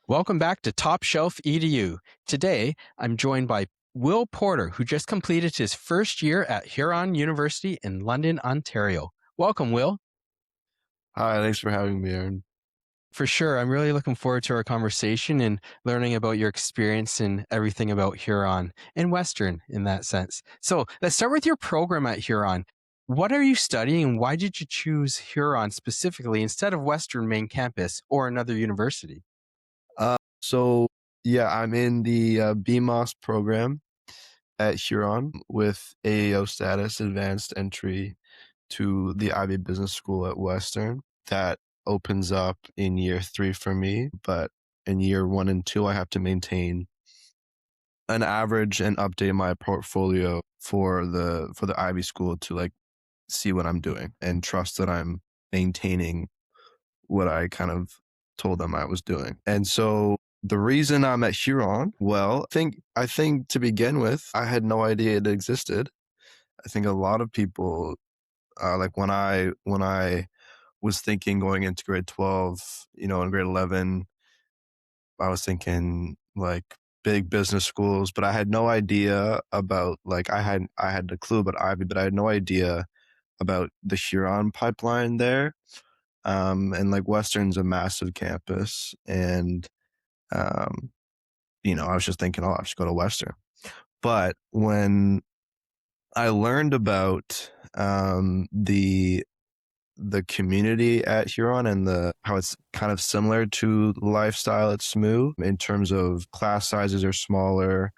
Welcome back to Top Shelf EDU. Today, I'm joined by Will Porter, who just completed his first year at Huron University in London, Ontario. Welcome, Will. Hi, thanks for having me, Aaron. For sure. I'm really looking forward to our conversation and learning about your experience and everything about Huron and Western in that sense. So let's start with your program at Huron. What are you studying and why did you choose Huron specifically instead of Western main campus or another university? So I'm in the BMOS program at Huron with AEO Status, Advanced Entry to the Ivey Business School at Western. That opens up in year 3 for me, but in year 1 and 2, I have to maintain an average and update my portfolio for the Ivy School to see what I'm doing and trust that I'm maintaining what I kind of told them I was doing. And so the reason I'm at Huron, well, I think to begin with, I had no idea it existed. I think a lot of people, like when I was thinking going into grade 12, in grade 11, I was thinking like big business schools, but I had no idea about I had the clue about Ivy, but I had no idea about the Huron pipeline there. And like Western's a massive campus, and um, I was just thinking, oh, I should go to Western. But when I learned about the community at Huron and the how it's kind of similar to the lifestyle at SMU in terms of class sizes are smaller,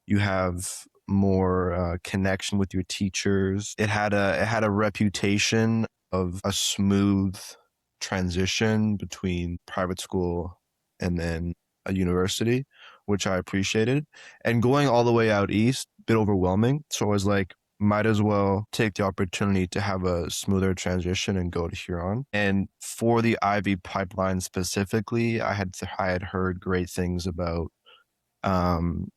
you have more connection with your teachers. It had a reputation of a smooth transition between private school and then a university, which I appreciated. And going all the way out east, a bit overwhelming. So I was like, might as well take the opportunity to have a smoother transition and go to Huron. And for the Ivy pipeline specifically, I had heard great things about um,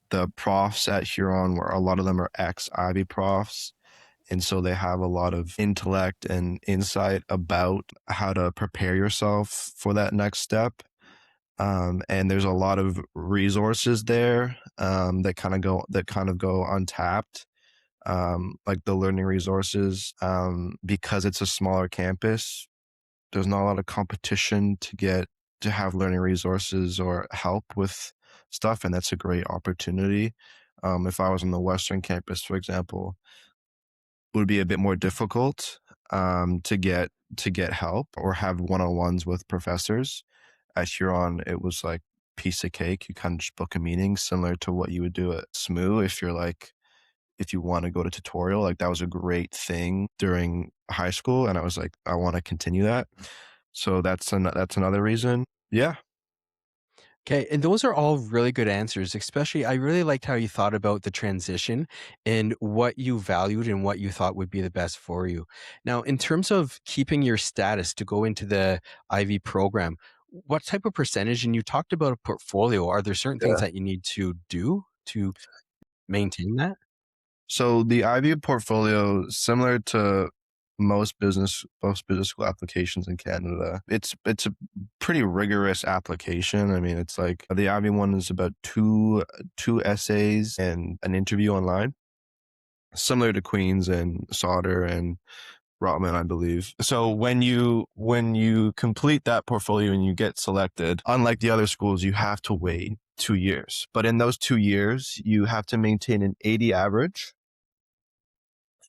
the profs at Huron, where a lot of them are ex-Ivy profs. And so they have a lot of intellect and insight about how to prepare yourself for that next step. And there's a lot of resources there that kind of go untapped, like the learning resources. Because it's a smaller campus, there's not a lot of competition to have learning resources or help with stuff, and that's a great opportunity. If I was on the Western campus, for example, it would be a bit more difficult to get help or have one-on-ones with professors. At Huron, it was like piece of cake. You kind of just book a meeting similar to what you would do at SMU if you want to go to tutorial. Like that was a great thing during high school, and I was like, I want to continue that. So that's another reason. Yeah. Okay, and those are all really good answers, especially I really liked how you thought about the transition and what you valued and what you thought would be the best for you. Now, in terms of keeping your status to go into the Ivy program, what type of percentage, and you talked about a portfolio, are there certain things Yeah. that you need to do to maintain that? So the IB portfolio, similar to most business school applications in Canada, it's a pretty rigorous application. I mean, it's like the IB one is about two essays and an interview online, similar to Queen's and Sauder and Rotman, I believe. So when you complete that portfolio and you get selected, unlike the other schools, you have to wait 2 years. But in those 2 years, you have to maintain an 80 average,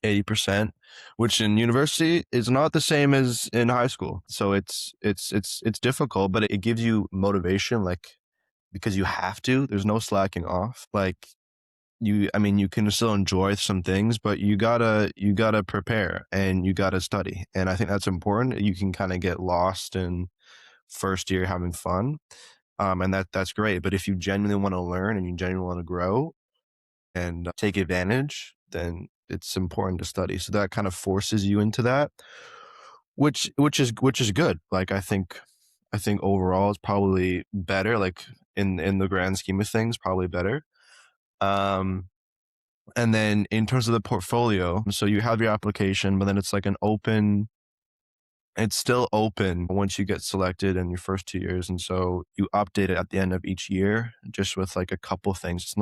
80%, which in university is not the same as in high school. So it's difficult, but it gives you motivation, like because you have to. There's no slacking off. Like I mean, you can still enjoy some things, but you gotta prepare and you gotta study. And I think that's important. You can kind of get lost in first year having fun. And that's great. But if you genuinely want to learn and you genuinely want to grow and take advantage, then it's important to study. So that kind of forces you into that, which is good. Like I think overall it's probably better. Like in the grand scheme of things, probably better. Um, and then in terms of the portfolio, so you have your application, but then it's like an open It's still open once you get selected in your first 2 years, and so you update it at the end of each year just with, like, a couple things. It's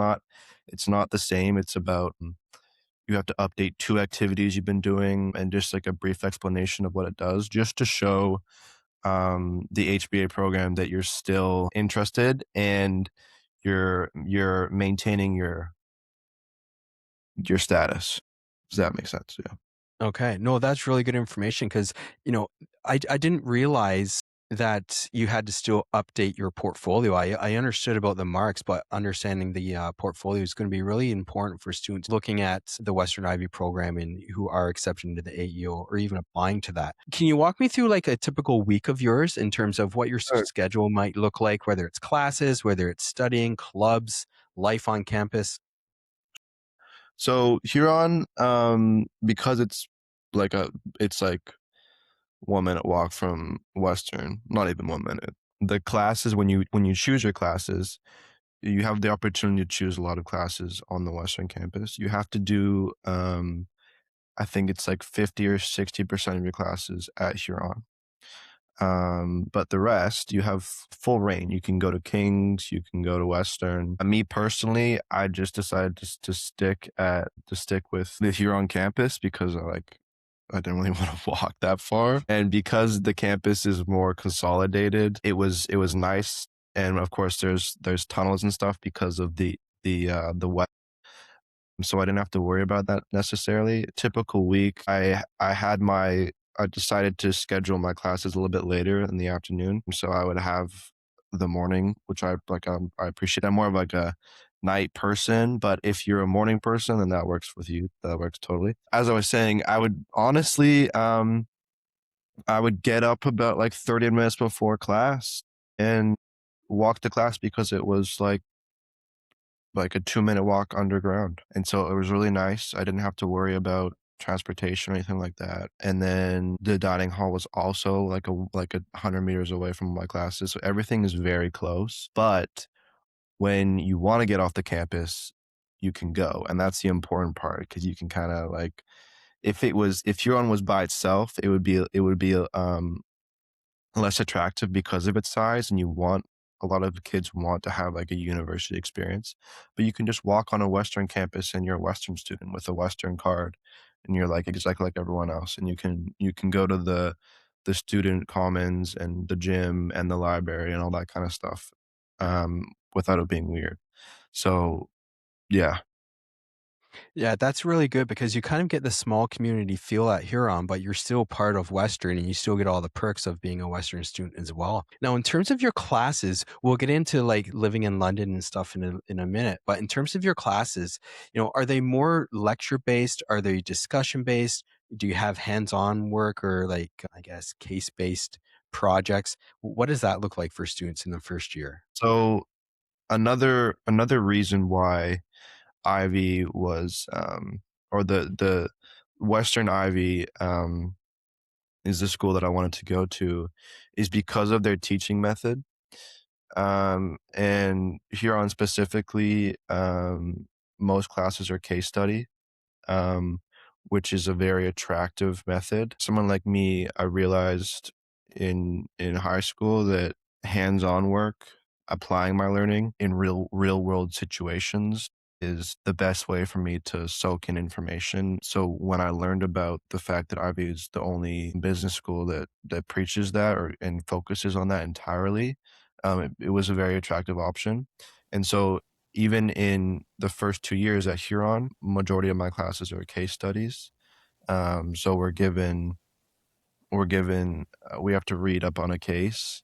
not the same, it's about, you have to update 2 activities you've been doing and just, like, a brief explanation of what it does just to show, the HBA program that you're still interested and you're maintaining your status. Does that make sense? Yeah. Okay. No, that's really good information because, you know, I didn't realize that you had to still update your portfolio. I understood about the marks, but understanding the portfolio is going to be really important for students looking at the Western Ivy program and who are accepted into the AEO or even applying to that. Can you walk me through like a typical week of yours in terms of what your Sure. schedule might look like, whether it's classes, whether it's studying, clubs, life on campus? So Huron, because it's like 1 minute walk from Western, not even 1 minute. The classes when you choose your classes, you have the opportunity to choose a lot of classes on the Western campus. You have to do, I think it's like 50 or 60% of your classes at Huron. But the rest, you have full reign. You can go to King's, you can go to Western. Me personally, I just decided to stick with the Huron campus because I didn't really want to walk that far, and because the campus is more consolidated, it was nice. And of course, there's tunnels and stuff because of the wet, so I didn't have to worry about that necessarily. Typical week, I decided to schedule my classes a little bit later in the afternoon, so I would have the morning, which I appreciate. I'm more of like a night person, but if you're a morning person, then that works with you. That works totally. As I was saying, I would honestly, I would get up about like 30 minutes before class and walk to class because it was like a 2-minute walk underground. And so it was really nice. I didn't have to worry about transportation or anything like that. And then the dining hall was also like a 100 meters away from my classes. So everything is very close. But when you want to get off the campus, you can go. And that's the important part because you can kind of like if Huron was by itself, it would be less attractive because of its size, and a lot of kids want to have like a university experience, but you can just walk on a Western campus and you're a Western student with a Western card, and you're like exactly like everyone else, and you can go to the student commons and the gym and the library and all that kind of stuff, without it being weird. So yeah. Yeah, that's really good because you kind of get the small community feel at Huron, but you're still part of Western and you still get all the perks of being a Western student as well. Now, in terms of your classes, we'll get into like living in London and stuff in a minute. But in terms of your classes, are they more lecture based? Are they discussion based? Do you have hands-on work or like, I guess, case-based projects? What does that look like for students in the first year? So another reason why Ivy was, or the Western Ivy, is the school that I wanted to go to, is because of their teaching method. And Huron specifically, most classes are case study, um, which is a very attractive method. Someone like me, I realized in high school that hands-on work, applying my learning in real world situations is the best way for me to soak in information. So when I learned about the fact that Ivy is the only business school that preaches that or and focuses on that entirely, it was a very attractive option. And so even in the first 2 years at Huron, majority of my classes are case studies. So we have to read up on a case,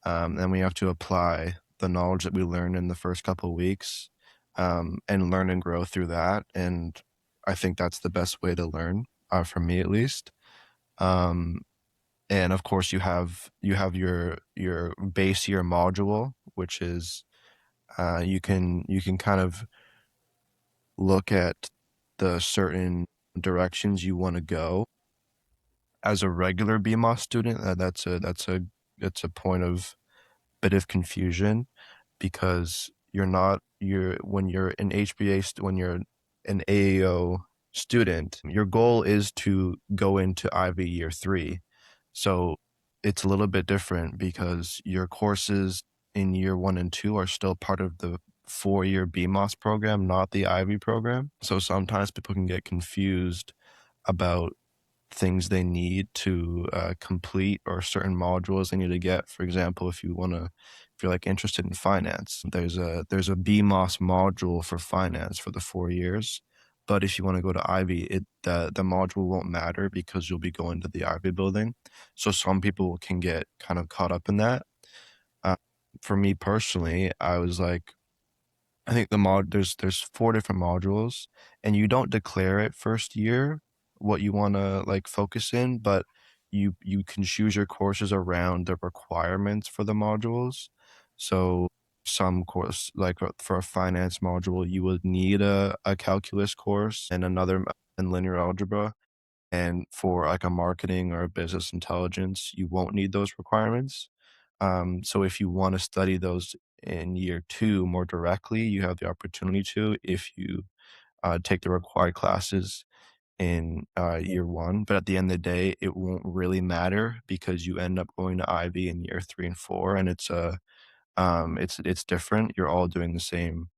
and we have to apply the knowledge that we learned in the first couple of weeks, and learn and grow through that. And I think that's the best way to learn, for me at least. Um, and of course, you have your base year module, which is you can kind of look at the certain directions you want to go as a regular BMOS student. That's a point of bit of confusion because you're when you're an when you're an AEO student, your goal is to go into Ivy year 3. So it's a little bit different because your courses in year 1 and 2 are still part of the 4-year BMOS program, not the Ivy program. So sometimes people can get confused about things they need to complete or certain modules they need to get. For example, if you're like interested in finance, there's a BMOS module for finance for the 4 years. But if you want to go to Ivy, the module won't matter because you'll be going to the Ivy building. So some people can get kind of caught up in that. Uh, for me personally, I was like, I think there's 4 different modules, and you don't declare it first year what you wanna, like, focus in, but you can choose your courses around the requirements for the modules. So, some course like, for a finance module, you would need a calculus course and another in linear algebra, and for, like, a marketing or a business intelligence, you won't need those requirements. So if you want to study those in year 2 more directly, you have the opportunity to if you take the required classes in year 1. But at the end of the day, it won't really matter because you end up going to Ivy in year 3 and 4, and it's different. You're all doing the same.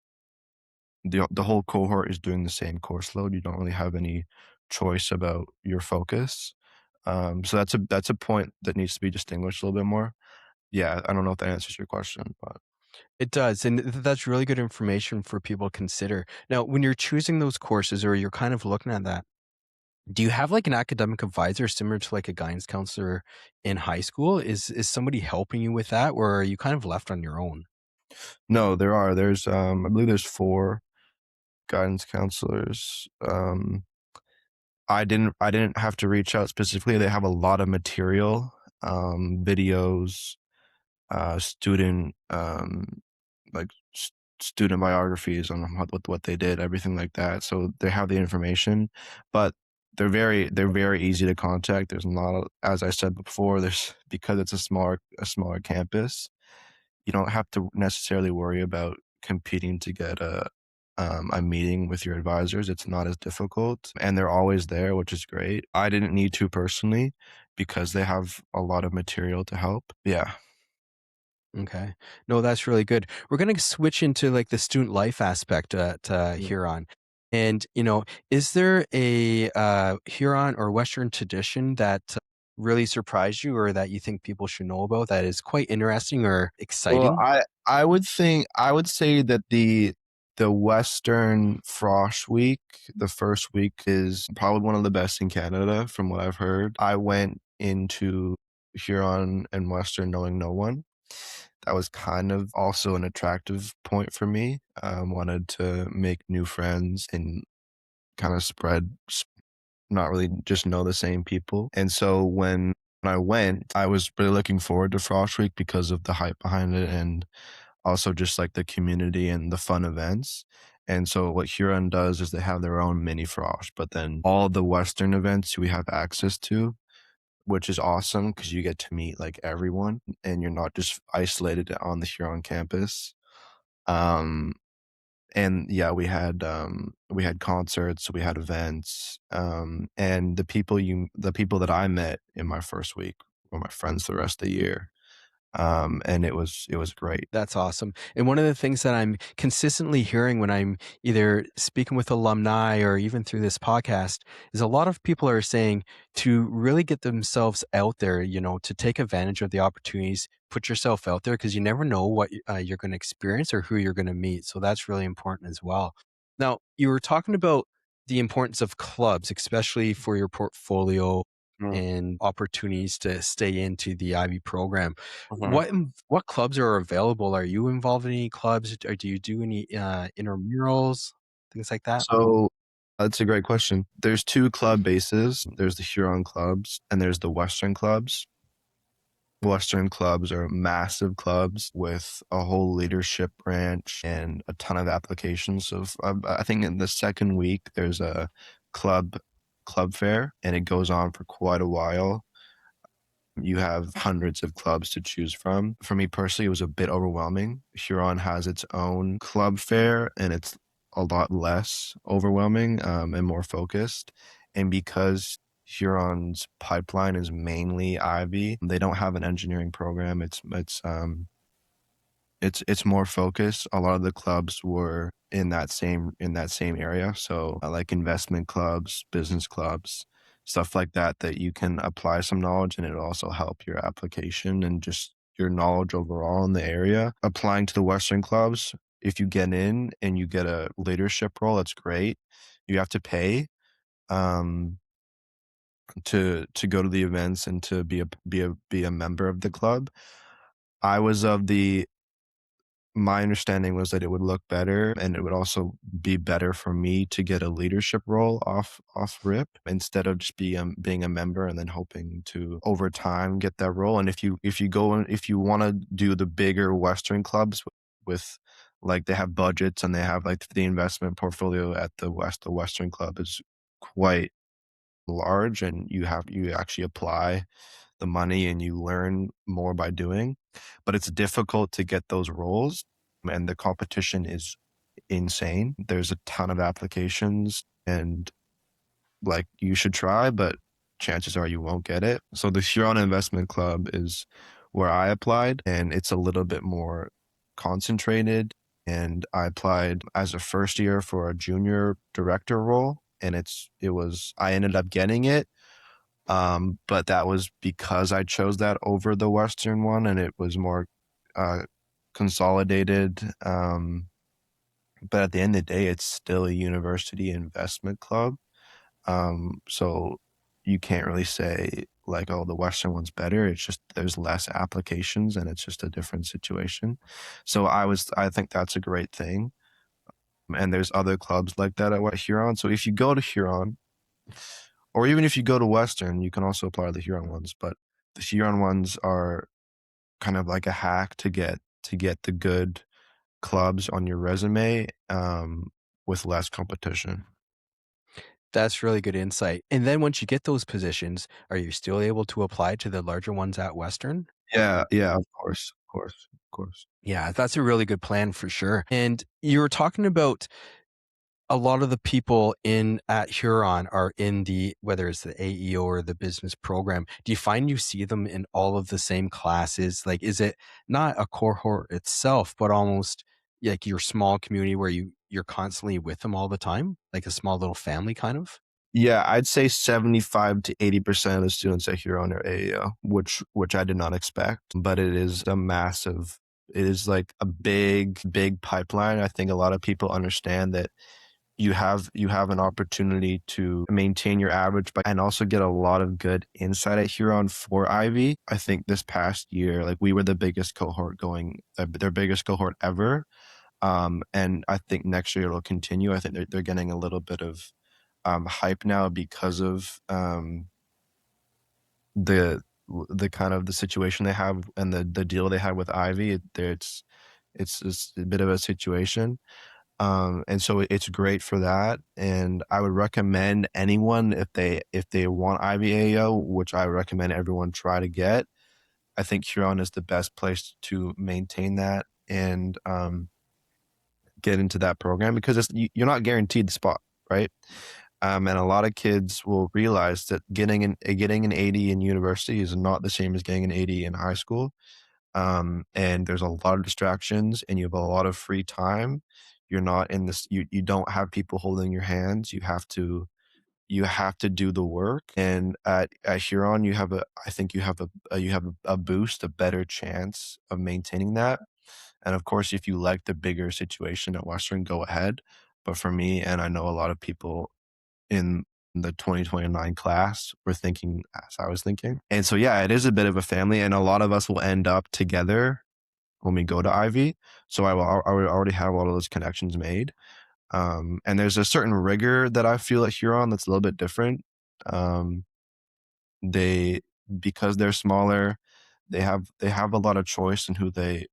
The whole cohort is doing the same course load. You don't really have any choice about your focus. So that's a point that needs to be distinguished a little bit more. Yeah, I don't know if that answers your question, but It does, and that's really good information for people to consider. Now, when you're choosing those courses or you're kind of looking at that, do you have, like, an academic advisor similar to, like, a guidance counselor in high school? Is somebody helping you with that, or are you kind of left on your own? no, there are. I believe there's 4 guidance counselors. I didn't have to reach out specifically. They have a lot of material, videos, student, like, s student biographies on what they did, everything like that, so they have the information, but they're very easy to contact. There's not a as I said before, there's because it's a smaller campus, you don't have to necessarily worry about competing to get a meeting with your advisors. It's not as difficult, and they're always there, which is great. I didn't need to personally because they have a lot of material to help. Yeah. Okay. No, that's really good. We're gonna switch into, like, the student life aspect at, Huron. And, is there a, Huron or Western tradition that really surprised you or that you think people should know about that is quite interesting or Well, exciting? I would say that the Western Frosh Week, the first week, is probably one of the best in Canada from what I've heard. I went into Huron and Western knowing no one. That was kind of also an attractive point for me. Wanted to make new friends and kind of not really just know the same people. And so when I went, I was really looking forward to Frosh Week because of the hype behind it and also just like the community and the fun events. And so what Huron does is they have their own mini Frosh, but then all the Western events we have access to, which is awesome because you get to meet like everyone and you're not just isolated on the Huron campus. Um, and yeah, we had concerts, we had events, and the people that I met in my first week were my friends the rest of the year. And it was great. That's awesome. And one of the things that I'm consistently hearing when I'm either speaking with alumni or even through this podcast is a lot of people are saying to really get themselves out there, to take advantage of the opportunities, put yourself out there because you never know what you're going to experience or who you're going to meet. So that's really important as well. Now, you were talking about the importance of clubs, especially for your portfolio Mm, and opportunities to stay into the IB program. mhm. What clubs are available? Are you involved in any clubs, or do you do any, intramurals, things like that? So that's a great question. There's 2 club bases. There's the Huron clubs and there's the Western clubs. Western clubs are massive clubs with a whole leadership branch and a ton of applications. So I think in the second week there's a club club fair, and it goes on for quite a while. You have hundreds of clubs to choose from. For me personally, it was a bit overwhelming. Huron has its own club fair, and it's a lot less overwhelming and more focused. And because Huron's pipeline is mainly Ivy. They don't have an engineering program. It's more focused. A lot of the clubs were in that same area. So like investment clubs, business clubs, stuff like that, that you can apply some knowledge and it'll also help your application and just your knowledge overall in the area. Applying to the Western clubs, if you get in and you get a leadership role, it's great. You have to pay um to go to the events and to be a member of the club. I was of the My understanding was that it would look better and it would also be better for me to get a leadership role off rip instead of just being a member and then hoping to over time get that role. And if you want to do the bigger Western clubs with like they have budgets and they have like the investment portfolio at the Western club is quite large and you actually apply the money and you learn more by doing, but it's difficult to get those roles and the competition is insane. There's a ton of applications and like you should try, but chances are you won't get it. So the Huron Investment Club is where I applied and it's a little bit more concentrated. And I applied as a first year for a junior director role and I ended up getting it, but that was because I chose that over the Western one and it was more uh, consolidated. But at the end of the day, it's still a university investment club. So you can't really say like, oh, the Western one's better. It's just there's less applications and it's just a different situation. So I think that's a great thing. And there's other clubs like that at Huron. So if you go to Huron, or even if you go to Western, you can also apply to the Huron ones. But the Huron ones are kind of like a hack to get the good clubs on your resume with less competition. That's really good insight. And then once you get those positions, are you still able to apply to the larger ones at Western? Yeah, yeah, of course, of course, of course. Yeah, that's a really good plan for sure. And you were talking about a lot of the people in at Huron are in the whether it's the AEO or the business program. Do you find you see them in all of the same classes? Like, is it not a cohort itself, but almost like your small community where you're constantly with them all the time, like a small little family kind of? Yeah, I'd say 75 to 80% of the students at Huron are AEO, which I did not expect, but it is like a big pipeline. I think a lot of people understand that you have an opportunity to maintain your average but and also get a lot of good insight at Huron for Ivy. I think this past year, like we were the biggest cohort their biggest cohort ever. And I think next year it'll continue. I think they're getting a little bit of hype now because of the the kind of the situation they have and the deal they had with Ivy. It's just a bit of a situation. And so it's great for that. And I would recommend anyone if they want Ivy AEO, which I recommend everyone try to get. I think Huron is the best place to maintain that and get into that program because you're not guaranteed the spot, right? And a lot of kids will realize that getting an 80 in university is not the same as getting an 80 in high school. And there's a lot of distractions and you have a lot of free time. You're not in this, you don't have people holding your hands. You have to do the work. And at Huron, I think you have a boost, a better chance of maintaining that. And of course, if you like the bigger situation at Western, go ahead. But for me, and I know a lot of people in the 2029 class were thinking as I was thinking. And so, yeah, it is a bit of a family, and a lot of us will end up together when we go to Ivy. So I will already have all of those connections made. And there's a certain rigor that I feel at Huron that's a little bit different. Um, they because they're smaller, they have a lot of choice in who they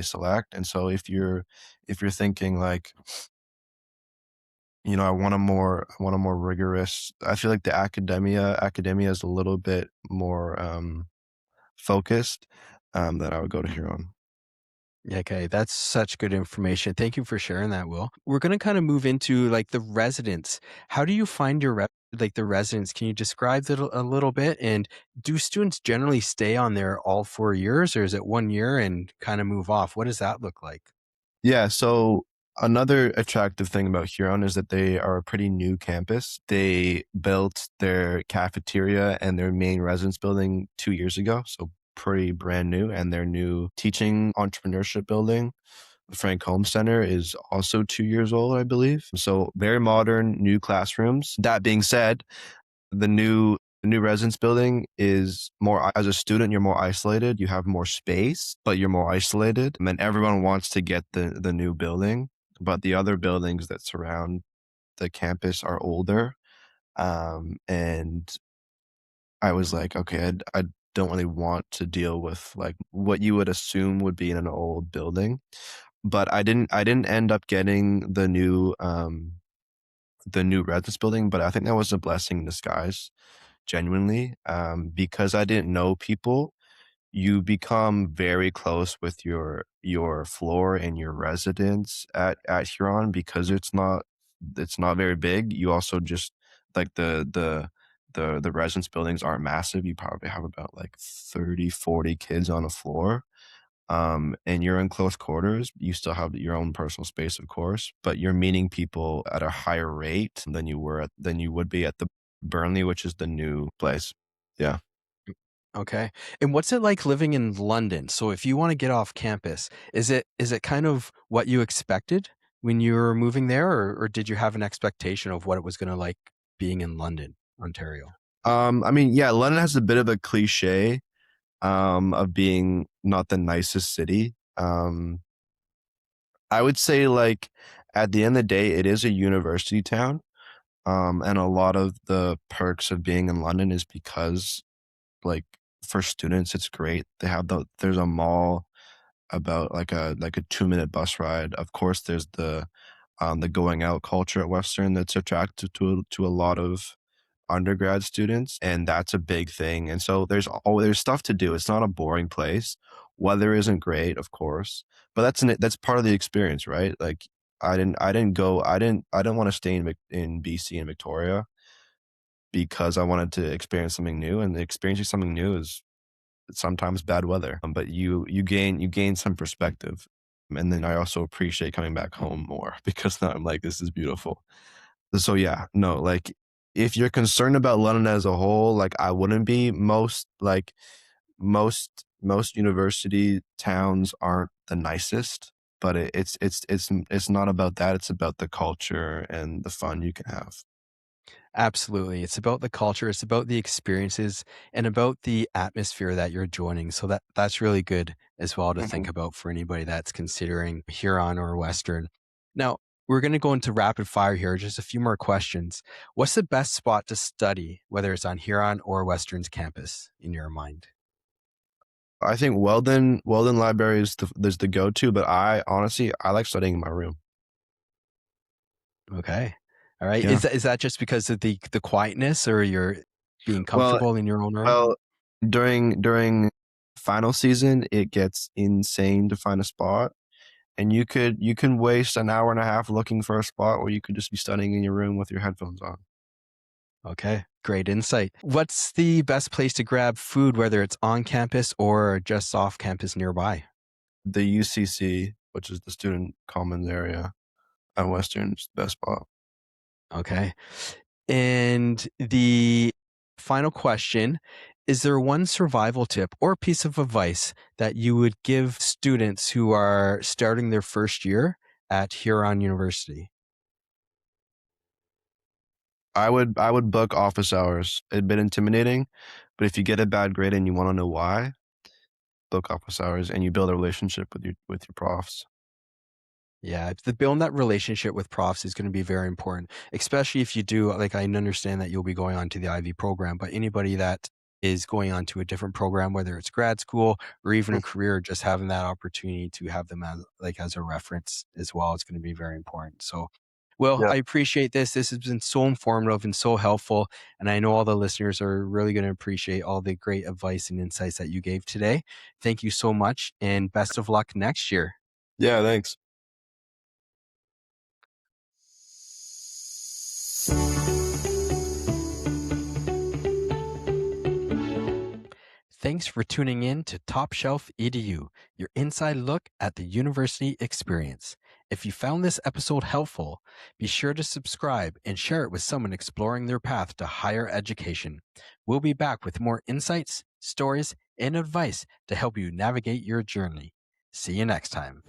select. And so if you're thinking like, you know, I want a more rigorous. I feel like the academia is a little bit more focused. That I would go to Huron. Yeah, okay, that's such good information. Thank you for sharing that, Will. We're going to kind of move into like the residents. How do you find your like the residents, can you describe it a little bit? And do students generally stay on there all 4 years, or is it 1 year and kind of move off? What does that look like? Yeah, so another attractive thing about Huron is that they are a pretty new campus. They built their cafeteria and their main residence building 2 years ago, so pretty brand new. And their new teaching entrepreneurship building, the Frank Holmes Center, is also 2 years old, I believe. So very modern, new classrooms. That being said, the new residence building is more, as a student, you're more isolated. You have more space, but you're more isolated. And then everyone wants to get the new building, but the other buildings that surround the campus are older. And I was like, okay, I don't really want to deal with like what you would assume would be in an old building. But I didn't end up getting the new residence building, but I think that was a blessing in disguise, genuinely, because I didn't know people. You become very close with your floor and your residents at Huron because it's not very big. You also just like the residence buildings aren't massive. You probably have about like 30, 40 kids on a floor. And you're in close quarters. You still have your own personal space, of course, but you're meeting people at a higher rate than you would be at the Burnley, which is the new place. Yeah. Okay. And what's it like living in London? So if you want to get off campus, is it kind of what you expected when you were moving there, or did you have an expectation of what it was going to like being in London, Ontario? I mean, yeah, London has a bit of a cliche of being not the nicest city. I would say like at the end of the day, it is a university town. And a lot of the perks of being in London is because like for students, it's great. There's a mall about like a 2 minute bus ride. Of course, there's the going out culture at Western that's attractive to a lot of undergrad students, and that's a big thing. And so there's stuff to do. It's not a boring place. Weather isn't great, of course, but that's part of the experience, right? Like I didn't want to stay in BC and Victoria because I wanted to experience something new, and experiencing something new is sometimes bad weather. But you gain some perspective, and then I also appreciate coming back home more because now I'm like, this is beautiful. So yeah, no, like if you're concerned about London as a whole, like I wouldn't be. Most university towns aren't the nicest, but it's not about that. It's about the culture and the fun you can have. Absolutely. It's about the culture, it's about the experiences, and about the atmosphere that you're joining. So that's really good as well to Mhm. think about for anybody that's considering Huron or Western. Now, we're going to go into rapid fire here, just a few more questions. What's the best spot to study, whether it's on Huron or Western's campus in your mind? I think Weldon Library is the go-to, but I honestly I like studying in my room. Okay. All right. Yeah. Is that just because of the quietness, or you're being Well, comfortable in your own room? well, during final season, it gets insane to find a spot, and you can waste an hour and a half looking for a spot where you could just be studying in your room with your headphones on. Okay, great insight. What's the best place to grab food, whether it's on campus or just off campus nearby? The UCC, which is the Student Commons area at Western, is the best spot. Okay. And the final question, is there one survival tip or piece of advice that you would give students who are starting their first year at Huron University? I would book office hours. It's a bit intimidating, but if you get a bad grade and you want to know why, book office hours and you build a relationship with your profs. Yeah, the building that relationship with profs is going to be very important, especially if you do, like, I understand that you'll be going on to the Ivy program, but anybody that is going on to a different program, whether it's grad school or even a career, just having that opportunity to have them as like as a reference as well is going to be very important. So, well, Yeah. I appreciate this. This has been so informative and so helpful. And I know all the listeners are really going to appreciate all the great advice and insights that you gave today. Thank you so much, and best of luck next year. Yeah, thanks. Thanks for tuning in to Top Shelf EDU, your inside look at the university experience. If you found this episode helpful, be sure to subscribe and share it with someone exploring their path to higher education. We'll be back with more insights, stories, and advice to help you navigate your journey. See you next time.